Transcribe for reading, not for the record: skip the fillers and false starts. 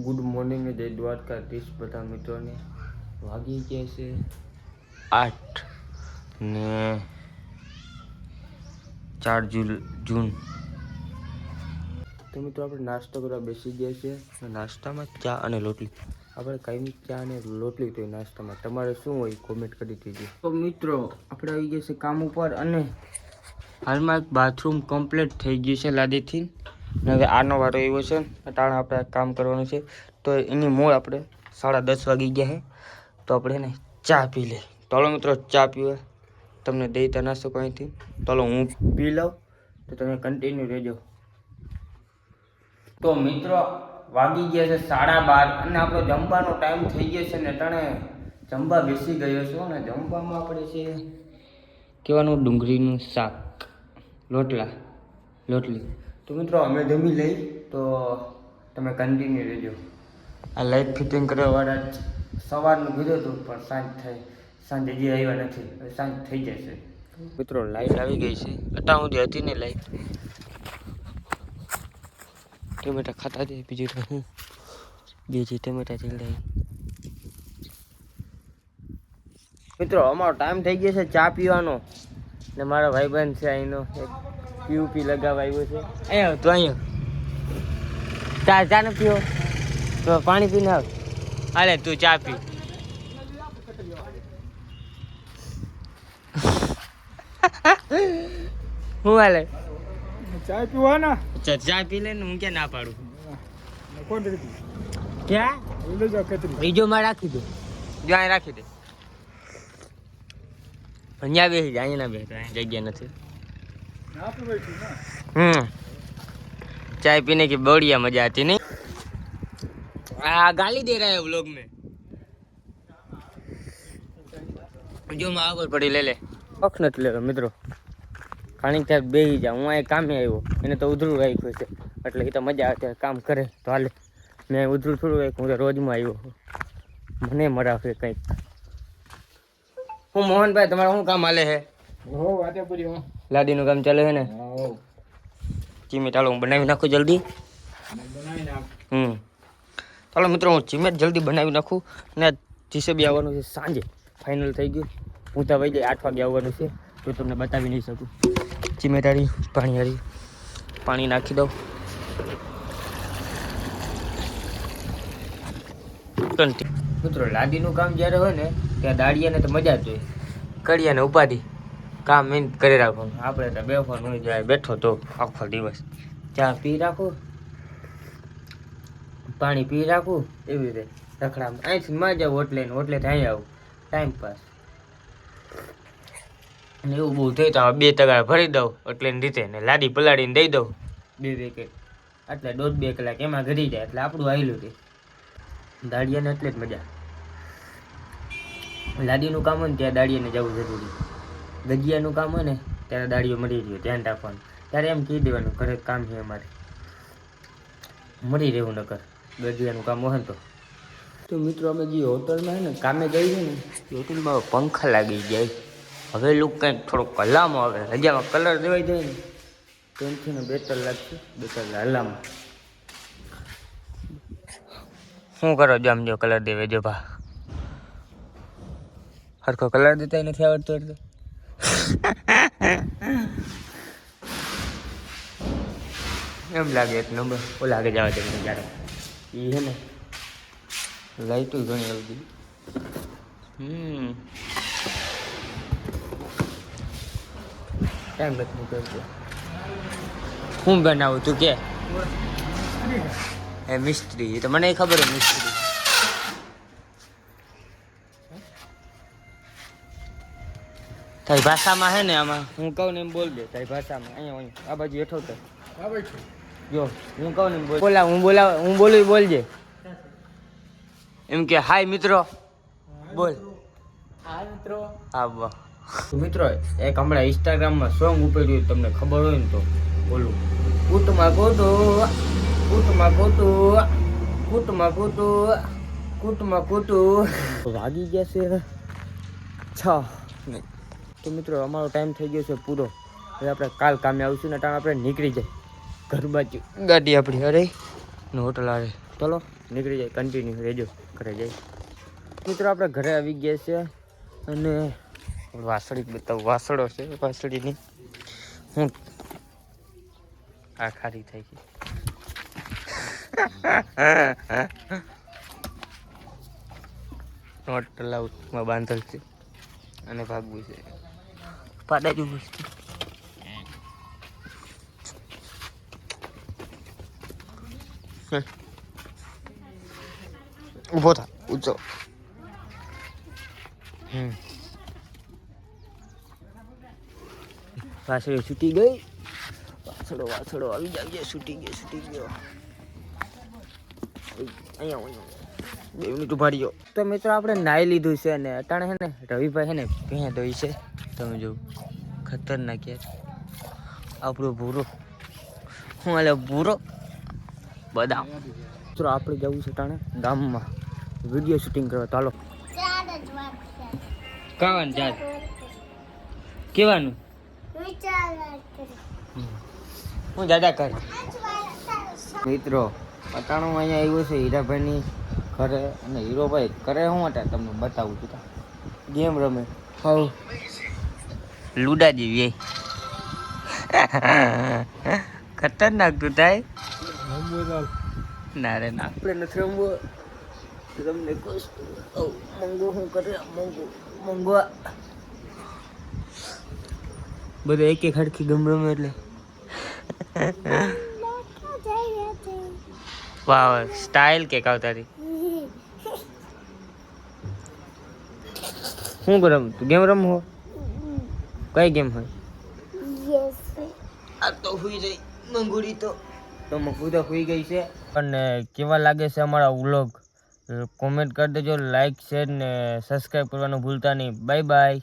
Good morning જય દ્વારકાધીશ બધા મિત્રોને. વાગી ગયા છે 8 ને 4 જૂન. તો મિત્રો આપણે નાસ્તો કરવા બેસી ગયા છે. નાસ્તામાં ચા અને રોટલી. આપણે કાંઈ ચા અને રોટલી તો નાસ્તામાં તમારે શું હોય કોમેન્ટ કરી દીજો. તો મિત્રો આપણે આવી ગયા છે કામ ઉપર અને હાલમાં બાથરૂમ કમ્પ્લીટ થઈ ગયું છે લાદીથી. હવે આનો વારો એવો છે અટાણે આપણે કામ કરવાનું છે. તો એની મોડ આપણે 10:30 વાગી ગયા છે. તો આપણે ને ચા પી લે. ચાલો મિત્રો ચા પીવા તમને દઈ ના શકો અહીંથી. ચાલો હું પી લઉં તો તમે કન્ટિન્યુ રહેજો. તો મિત્રો વાગી ગયા છે 12:30 અને આપણો જમવાનો ટાઈમ થઈ ગયો છે ને અટાણે જમવા બેસી ગયો છું. અને જમવામાં આપણે છે કહેવાનું ડુંગળીનું શાક રોટલી. તો મિત્રો અમે જમી લઈ તો તમે કન્ટિન્યુ રહેજો. આ લાઇટ ફિટિંગ કરવાવાળા સવારનું કીધું હતું પણ સાંજે હજી આવ્યા નથી. હવે સાંજ થઈ જશે. મિત્રો લાઇટ આવી ગઈ છે. અત્યાર સુધી હતી ને લાઇટ. ટમેટા ખાતા જાય બીજું તો હું બીજી ટમેટા ચીલાઈ. મિત્રો અમારો ટાઈમ થઈ ગયો છે ચા પીવાનો ને મારા ભાઈબંધ છે અહીંનો એક પીયુપી લગાવવા આવ્યો છે. અહીંયા તો અહીંયા ચા ને પીવો તો પાણી પીને આવ. હાલે તું ચા પી. હું હાલે ચાય પીવાના? ચા પી લે ને હું ક્યાં ના પાડું. કોણ રીતિ ક્યાં લઈ જાવ કતરી બીજો માં રાખી દે. જો અહીં રાખી દે. અહીંયા બેસી જાય. અહીંયા ના બેસતો. અહીંયા જગ્યા નથી. ના પીવાય ના. चाय पीने की बढ़िया मजा आती नहीं. गाली दे रहा है व्लॉग में. जो मैं આગળ પડી લે પખ નથી લેતો મિત્રો. ખાણી ત્યાં બેસી જા. હું અહીં કામે આવ્યો એને તો ઉધરું રાખ્યું છે એટલે એ તો મજા આવે કામ કરે તો હાલે. મેં ઉધરું થોડું રાખ્યું. હું તો રોજમાં આવ્યો. મને મરાવે કંઈક. હું મોહનભાઈ તમારે શું કામ હાલે છે? હો વાતે પૂરી હો. લાદીનું કામ ચાલે છે ને? હો ચીમી ચાલો હું બનાવી નાખું જલ્દી. બનાવી નાખ. ચાલો મિત્રો હું ચીમેટ જલ્દી બનાવી નાખું. ને જીસેબી આવવાનું છે સાંજે. ફાઇનલ થઈ ગયું. હું તો વહી જાય 8 વાગે આવવાનું છે તો તમને બતાવી નહીં શકું. ચીમેટારી પાણી નાખી દઉં. મિત્રો લાદીનું કામ જ્યારે હોય ને ત્યાં દાડિયાને તો મજા જ જોઈએ. કડિયાને ઉપાધિ કામ મેં કરી રાખવાનું. આપણે તો બેફોન હોય જાય બેઠો તો આખો દિવસ ચા પી રાખું પાણી પી રાખું એવી રીતે રખડામાં. અહીંથી માં જાવ ઓટલેથી અહીં આવું ટાઈમ પાસ. અને એવું બહુ થઈ તો 2 તગાર ભરી દઉં એટલે રીતે ને લાદી પલાળીને દઈ દઉં 2 પેકેટ. એટલે 1.5-2 કલાક એમાં ઘરી જાય એટલે આપણું આવેલું તે દાડિયાને એટલે જ મજા. લાદીનું કામ હોય ને ત્યાં દાડિયાને જવું જરૂરી. ગજિયાનું કામ હોય ને ત્યારે દાડીઓ મળી રહ્યો ધ્યાન રાખવાનું. ત્યારે એમ કહી દેવાનું ઘરે કામ છે અમારે મળી રહેવું નકર ગજિયાનું કામ હોય ને તો મિત્રો અમે જે હોટલમાં છે ને કામે જઈએ ને એ હોટલમાં પંખા લાગી જાય. હવે લુક કંઈક થોડોક હલામાં આવે. રજામાં કલર દેવાઈ જાય ને તેનથી ને બેટર લાગશે. બેટર હલામાં શું કરો જો આમ જો કલર દેવે જો ભા હરખો કલર દેતા નથી આવડતો એટલે એમ લાગે એક નંબર. ઓલા આગળ જવા દે જ્યારે એ છે ને લાઈટો ઘણી આવી. ટાઈમ નથી કરતો. હું બનાવું તું કે એ મિસ્ત્રી? એ તો મને ખબર હોય મિસ્ત્રી. તારી ભાષામાં હે ને આમાં હું કહું ને એમ બોલ દે. તારી ભાષામાં અહીંયા આ બાજુ હેઠો તો જો હું કહું ને બોલ. હું બોલું બોલજે. એમ કે હાય મિત્રો બોલ. હાય મિત્રો. હા વાહ. મિત્રો એક હમણાં ઇન્સ્ટાગ્રામમાં સોંગ ઉપડ્યું તમને ખબર હોય ને તો બોલું. કૂટમાં કૂટું વાગી ગયા છે 6. તો મિત્રો અમારો ટાઈમ થઈ ગયો છે પૂરો. હવે આપણે કાલ કામે આવીશું ને ટાઈમ આપણે નીકળી જાય ઘર બાજુ. ગાડી આપણી અરે ને હોટલ આવે ચલો નીકળી જાય, કન્ટિન્યુ રહેજો, ઘરે જાય. મિત્રો આપણે ઘરે આવી ગયા છે અને વાસળી બતાવું, વાસળો છે વાસળીની. હું આ ખારી થઈ ગઈ. નોટ અલાઉડમાં બાંધેલ છે અને ભાગવું છે. પાડા જેવું છે. ઊભો થા, ઊંચો. વાસળી છૂટી ગઈ. વાસળો આવી જાય. છૂટી ગયો. અહીંયા 2 મિનિટ ઉભા રહ્યો. તો મિત્રો આપણે નાહી લીધું છે અને અટાણે છે ને રવિભાઈ છે ને ભેં ધોઈ છે. તમે જો ખતરનાક યાર. આપણો ભૂરો હું હાલે ભૂરો બદામ. મિત્રો આપણે જવું છે અટાણે ગામમાં વિડીયો શૂટિંગ કરવા. ચાલો કાવાનું ચાલ કેવાનું હું દાદા કર. મિત્રો અટાણું અહીંયા આવ્યું છે હીરાભાઈની ઘરે અને હીરોભાઈ કરે શું હતા તમને બતાવું છું. ગેમ રમે હાઉ લુડા જેવી ખતરનાક તું થાય. ના રે ના આપણે નથી રમવું. તમને કહું મંગો શું કરે મંગો બધું એક હરખી ગમ રમે એટલે વાહ સ્ટાઇલ કેક આવતારી. શું રમ તું ગેમ રમવો? કઈ ગેમ હોય? આ તો હુઈ જઈ મંગુડી તો મગુ તો હુઈ ગઈ છે. અને કેવા લાગે છે અમારા વ્લોગ કોમેન્ટ કરી દેજો, લાઈક શેર ને સબસ્ક્રાઈબ કરવાનું ભૂલતા નહીં. Bye bye.